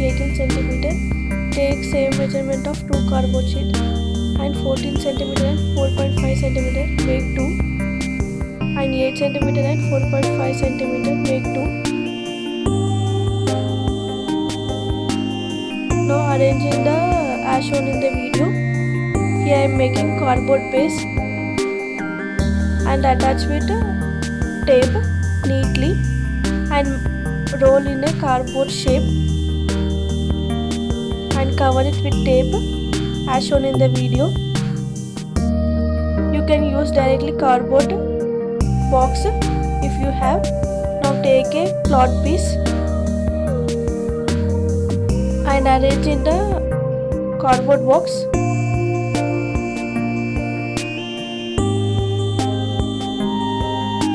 18 cm. Take same measurement of 2 cardboard sheet and 14 cm and 4.5 cm. Make 2 and 8 cm and 4.5 cm. Make 2. Now arranging the as shown in the video. Here I am making cardboard base and attach with tape neatly and roll in a cardboard shape and cover it with tape as shown in the video. You can use directly cardboard box if you have. Now take a cloth piece and arrange in the cardboard box.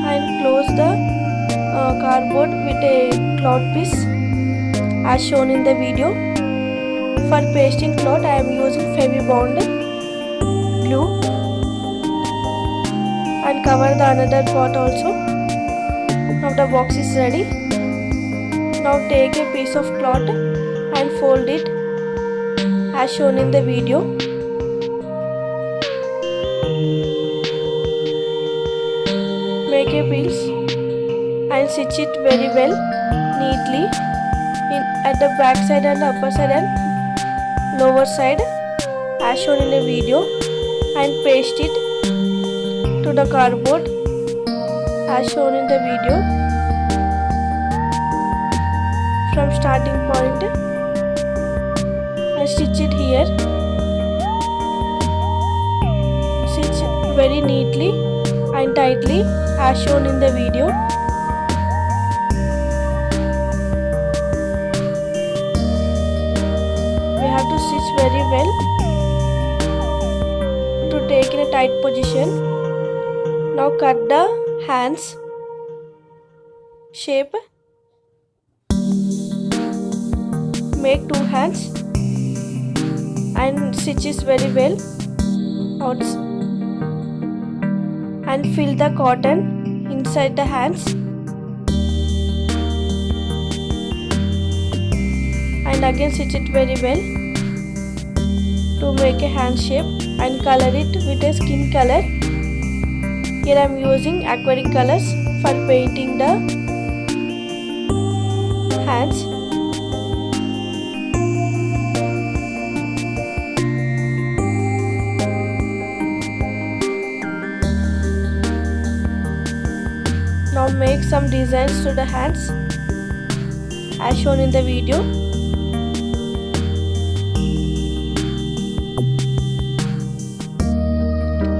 And close the cardboard with a cloth piece as shown in the video. For pasting cloth I am using FEVIBOND glue and cover the another part also. Now the box is ready. Now take a piece of cloth and fold it as shown in the video. Make a piece and stitch it very well neatly at the back side and the upper side and lower side as shown in the video, and paste it to the cardboard as shown in the video. From starting point and stitch it here. Stitch very neatly and tightly as shown in the video. We have to stitch very well to take in a tight position. Now cut the hands shape. Make 2 hands and stitches very well out and fill the cotton inside the hands and again stitch it very well to make a hand shape and color it with a skin color. Here I am using aquatic colors for painting the hands. Now make some designs to the hands as shown in the video.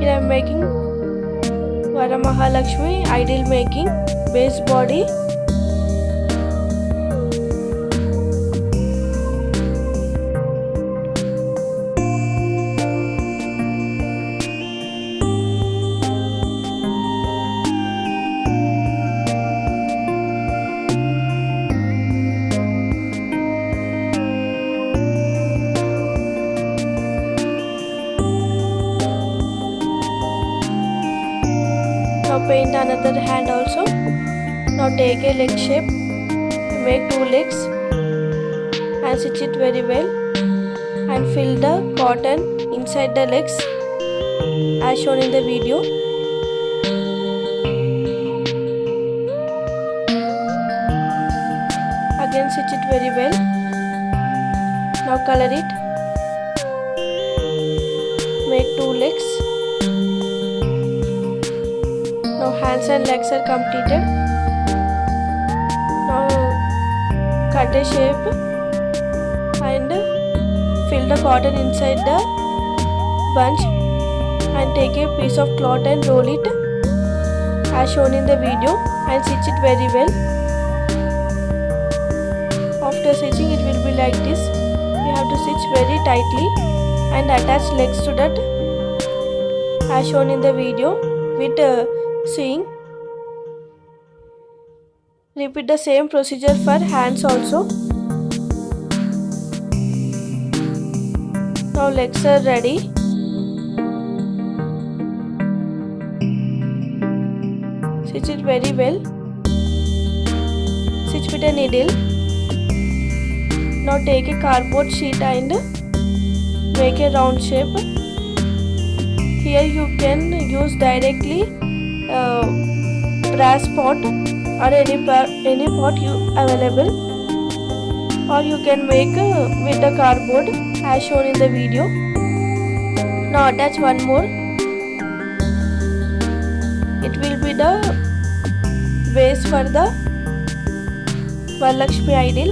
Here I am making Varalakshmi ideal making base body. Now paint another hand also. Now take a leg shape, make 2 legs and stitch it very well and fill the cotton inside the legs as shown in the video. Again stitch it very well. Now color it. Make 2 legs. Now hands and legs are completed. Now cut a shape and fill the cotton inside the bunch and take a piece of cloth and roll it as shown in the video and stitch it very well. After stitching it will be like this. You have to stitch very tightly and attach legs to that as shown in the video with sewing. Repeat the same procedure for hands also. Now legs are ready. Stitch it very well. Stitch with a needle. Now take a cardboard sheet and make a round shape. Here you can use directly brass pot or any pot you available, or you can make with the cardboard as shown in the video. Now attach one more. It will be the base for the Varalakshmi idol.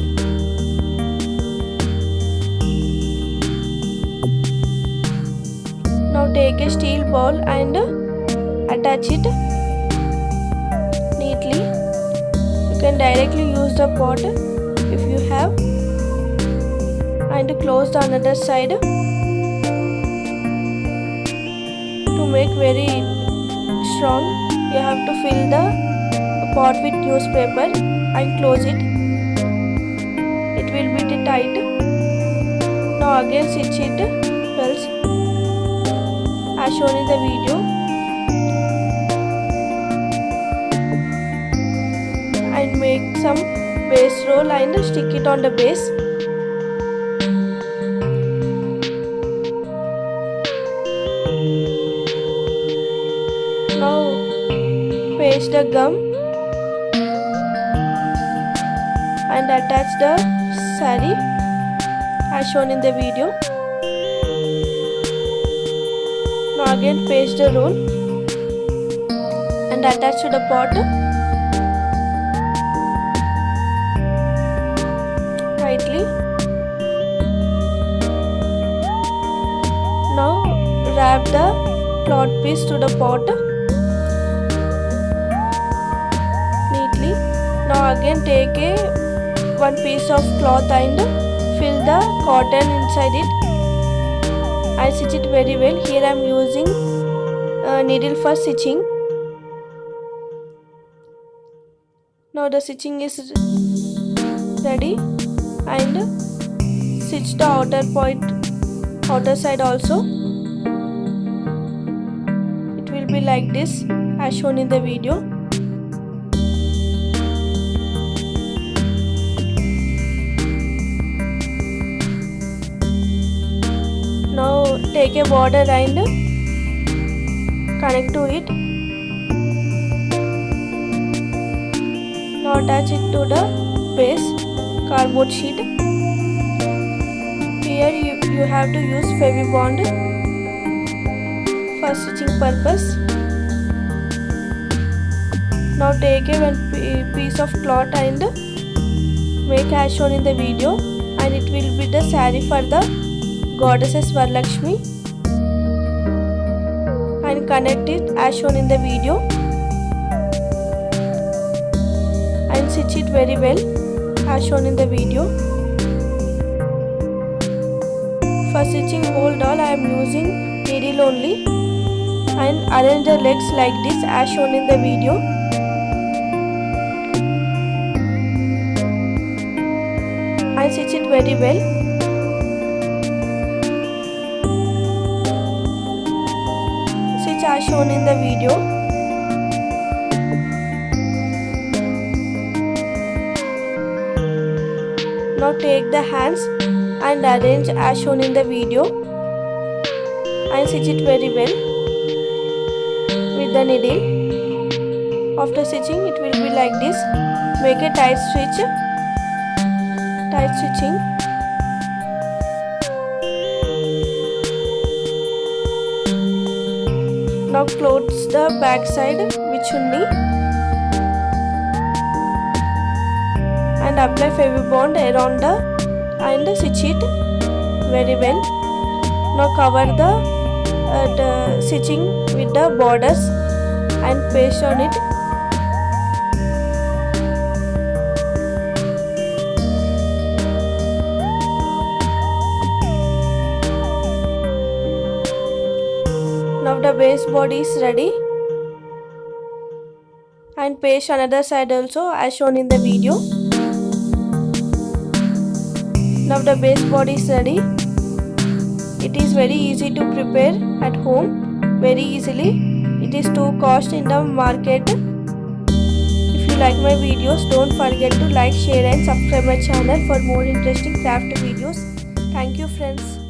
Now take a steel bowl and attach it neatly. You can directly use the pot if you have, and close the another side to make very strong. You have to fill the pot with newspaper and close it. It will be tight. Now again stitch it well as shown in the video, and make some base roll and stick it on the base. Now paste the gum and attach the saree as shown in the video. Now again paste the roll and attach to the pot tightly. Now wrap the cloth piece to the pot neatly. Now again take one piece of cloth and fill the cotton inside it and stitch it very well. Here I am using a needle for stitching. Now the stitching is ready, and stitch the outer side also. It will be like this as shown in the video. Now take a border and connect to it. Now attach it to the base cardboard sheet. Here you have to use FEVIBOND for stitching purpose. Now take one piece of cloth and make as shown in the video, and it will be the saree for the goddesses Varalakshmi, and connect it as shown in the video and stitch it very well as shown in the video. For stitching whole doll I am using needle only, and arrange the legs like this as shown in the video. And stitch it very well. As shown in the video. Now take the hands and arrange as shown in the video and stitch it very well with the needle. After stitching it will be like this. Make a tight stitching. Now close the back side with chunni and apply FEVIBOND around and stitch it very well. Now cover the stitching with the borders and paste on it. Now the base body is ready, and paste another side also as shown in the video. Now the base body is ready. It is very easy to prepare at home, very easily. It is too cost in the market. If you like my videos, don't forget to like, share and subscribe my channel for more interesting craft videos. Thank you friends.